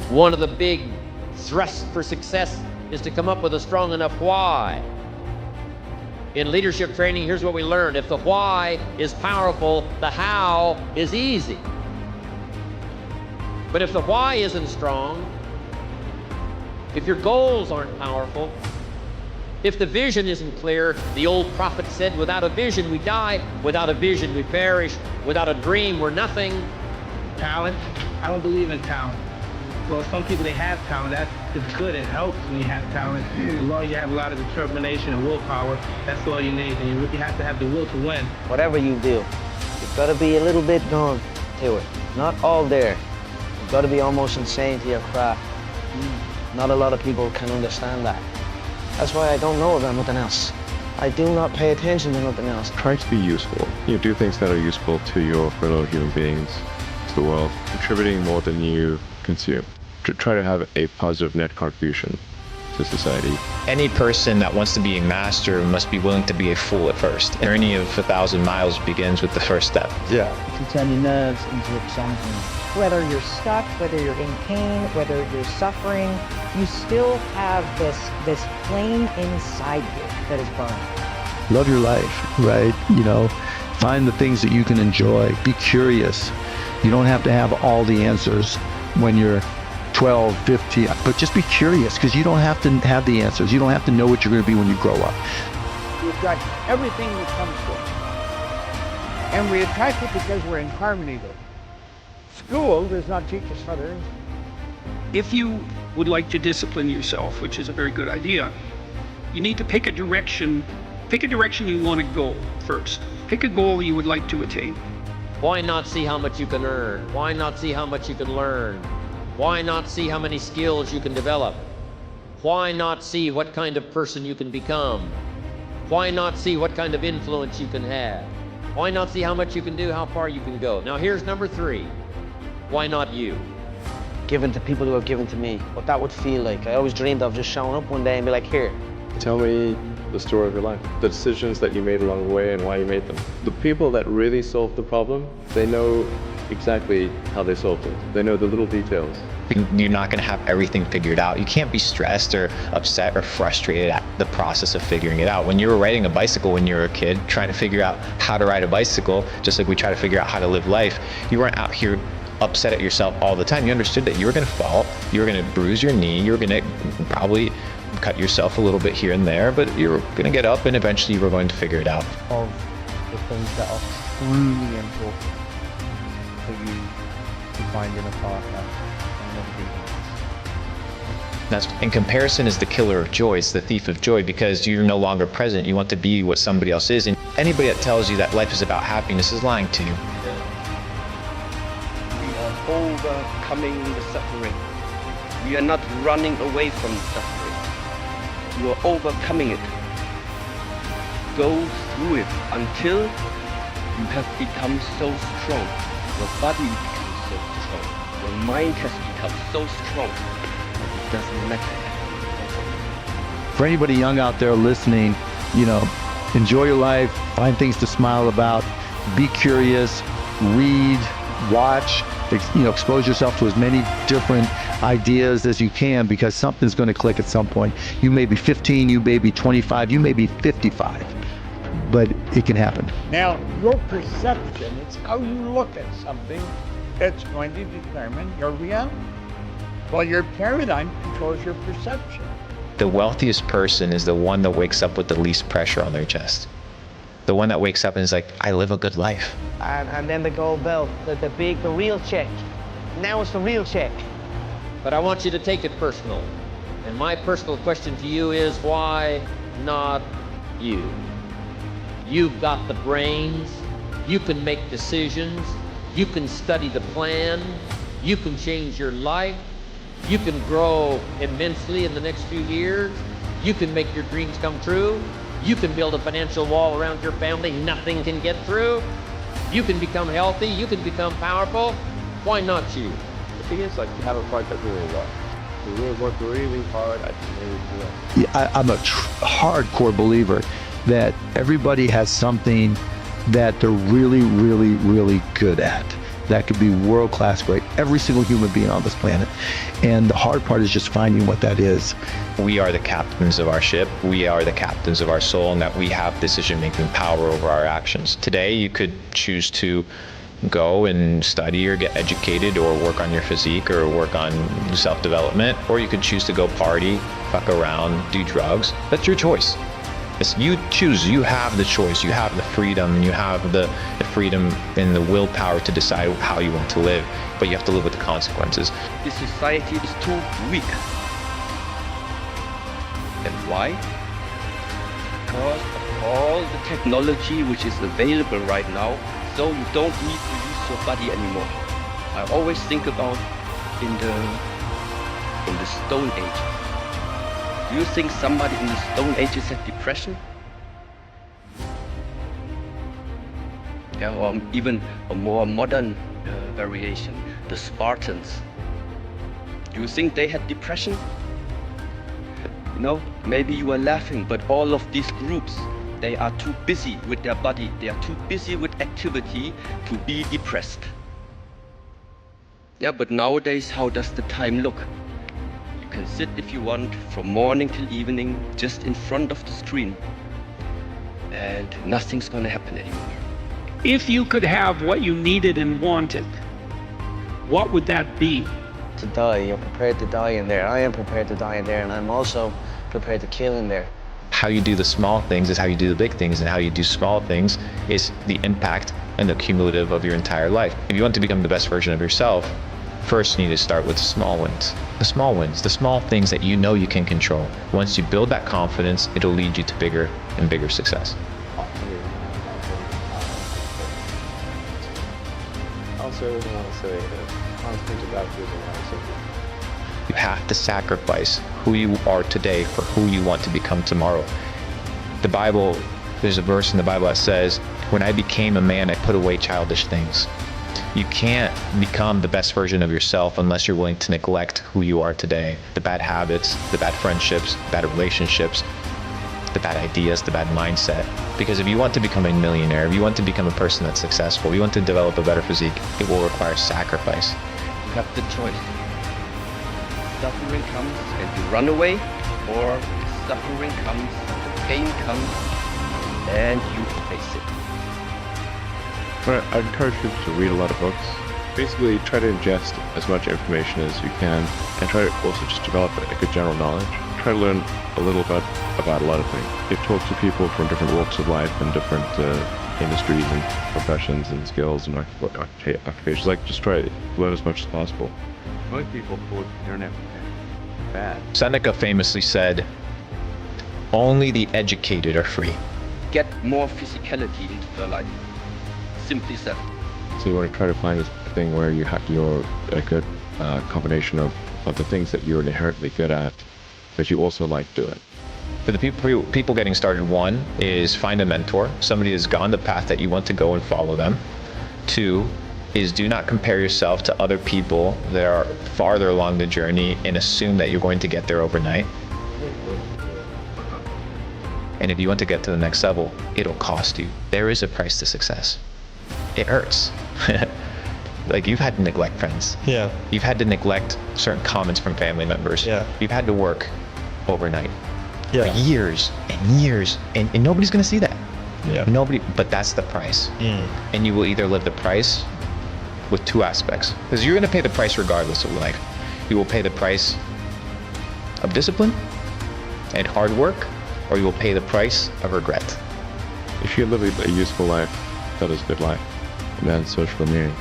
One of the big thrusts for success is to come up with a strong enough why. In leadership training, here's what we learned. If the why is powerful, the how is easy. But if the why isn't strong, if your goals aren't powerful, if the vision isn't clear, the old prophet said, without a vision we die, without a vision we perish, without a dream we're nothing. Talent? I don't believe in talent. Well, some people, they have talent. That is good. It helps when you have talent. As long as you have a lot of determination and willpower, that's all you need. And you really have to have the will to win. Whatever you do, you've got to be a little bit going to it. Not all there. You've got to be almost insane to your craft. Not a lot of people can understand that. That's why I don't know about nothing else. I do not pay attention to nothing else. Try to be useful. Do things that are useful to your fellow human beings, to the world, contributing more than you consume. Try to have a positive net contribution to society. Any person that wants to be a master must be willing to be a fool at first. The journey of 1,000 miles begins with the first step. Yeah. To turn your nerves into something. Whether you're stuck, whether you're in pain, whether you're suffering, you still have this flame inside you that is burning. Love your life, right? Find the things that you can enjoy. Be curious. You don't have to have all the answers when you're 12, 15, but just be curious, because you don't have to have the answers. You don't have to know what you're going to be when you grow up. We've got everything that comes to us. And we attract it because we're in harmony with it. School does not teach us other things. If you would like to discipline yourself, which is a very good idea, you need to pick a direction you want to go first. Pick a goal you would like to attain. Why not see how much you can earn? Why not see how much you can learn? Why not see how many skills you can develop? Why not see what kind of person you can become? Why not see what kind of influence you can have? Why not see how much you can do, how far you can go? Now here's number 3. Why not you? Given to people who have given to me, what that would feel like. I always dreamed of just showing up one day and be like, here. Tell me the story of your life, the decisions that you made along the way and why you made them. The people that really solved the problem, they know exactly how they solved it. They know the little details. You're not going to have everything figured out. You can't be stressed or upset or frustrated at the process of figuring it out. When you were riding a bicycle when you were a kid, trying to figure out how to ride a bicycle, just like we try to figure out how to live life, you weren't out here upset at yourself all the time. You understood that you were going to fall, you were going to bruise your knee, you were going to probably cut yourself a little bit here and there, but you're going to get up and eventually you were going to figure it out. Of the things that are truly important for you to find in a partner and And comparison is the killer of joy. It's the thief of joy, because you're no longer present. You want to be what somebody else is. And anybody that tells you that life is about happiness is lying to you. We are overcoming the suffering. We are not running away from the suffering. You are overcoming it. Go through it until you have become so strong. Your body becomes so strong. Your mind has become so strong that it doesn't matter. For anybody young out there listening, enjoy your life, find things to smile about, be curious, read, watch, expose yourself to as many different ideas as you can, because something's going to click at some point. You may be 15, you may be 25, you may be 55, but it can happen. Now, your perception, it's how you look at something that's going to determine your reality. Well, your paradigm controls your perception. The wealthiest person is the one that wakes up with the least pressure on their chest. The one that wakes up and is like, I live a good life. And then the gold belt, the real check. Now it's the real check. But I want you to take it personal. And my personal question to you is, why not you? You've got the brains, you can make decisions, you can study the plan, you can change your life, you can grow immensely in the next few years, you can make your dreams come true, you can build a financial wall around your family nothing can get through, you can become healthy, you can become powerful. Why not you? The thing is, you have a part that really works. You really work really hard at really do it. Yeah, I'm a hardcore believer that everybody has something that they're really, really, really good at. that could be world-class great. Every single human being on this planet. And the hard part is just finding what that is. We are the captains of our ship. We are the captains of our soul, and that we have decision-making power over our actions. Today, you could choose to go and study or get educated or work on your physique or work on self-development, or you could choose to go party, fuck around, do drugs. That's your choice. It's you choose. You have the choice. You have the freedom. You have the freedom and the willpower to decide how you want to live, but you have to live with the consequences. This society is too weak. And why? Because of all the technology which is available right now, so you don't need to use your body anymore. I always think about in the Stone Age. Do you think somebody in the Stone Ages had depression? Yeah, or even a more modern variation, the Spartans. Do you think they had depression? You know, maybe you are laughing, but all of these groups, they are too busy with their body, they are too busy with activity to be depressed. Yeah, but nowadays, how does the time look? You can sit if you want from morning till evening just in front of the screen and nothing's gonna happen anymore. If you could have what you needed and wanted, what would that be? To die, you're prepared to die in there. I am prepared to die in there, and I'm also prepared to kill in there. How you do the small things is how you do the big things, and how you do small things is the impact and the cumulative of your entire life. If you want to become the best version of yourself, first you need to start with small wins. The small wins, the small things that you know you can control. Once you build that confidence, it'll lead you to bigger and bigger success. Also, I want to say constant about You have to sacrifice who you are today for who you want to become tomorrow. The Bible, there's a verse in the Bible that says, when I became a man, I put away childish things. You can't become the best version of yourself unless you're willing to neglect who you are today. The bad habits, the bad friendships, bad relationships, the bad ideas, the bad mindset. Because if you want to become a millionaire, if you want to become a person that's successful, if you want to develop a better physique, it will require sacrifice. You have the choice. Suffering comes and you run away, or suffering comes, the pain comes, and you face it. I encourage people to read a lot of books. Basically, try to ingest as much information as you can, and try to also just develop a good general knowledge. Try to learn a little bit about a lot of things. You talk to people from different walks of life and different industries and professions and skills and occupations. Like, just try to learn as much as possible. Most people put internet bad. Seneca famously said, only the educated are free. Get more physicality into your life. Simply said. So you want to try to find this thing where you're a good combination of the things that you're inherently good at, but you also like doing. For the people getting started, one is find a mentor, somebody that's gone the path that you want to go and follow them. Two is do not compare yourself to other people that are farther along the journey and assume that you're going to get there overnight. And if you want to get to the next level, it'll cost you. There is a price to success. It hurts. Like, you've had to neglect friends. Yeah. You've had to neglect certain comments from family members. Yeah. You've had to work overnight. Yeah. For years and years, and nobody's gonna see that. Yeah. Nobody, but that's the price. And you will either live the price with two aspects, because you're gonna pay the price regardless of life. You will pay the price of discipline and hard work, or you will pay the price of regret. If you live a useful life, that is a good life, and then social meaning.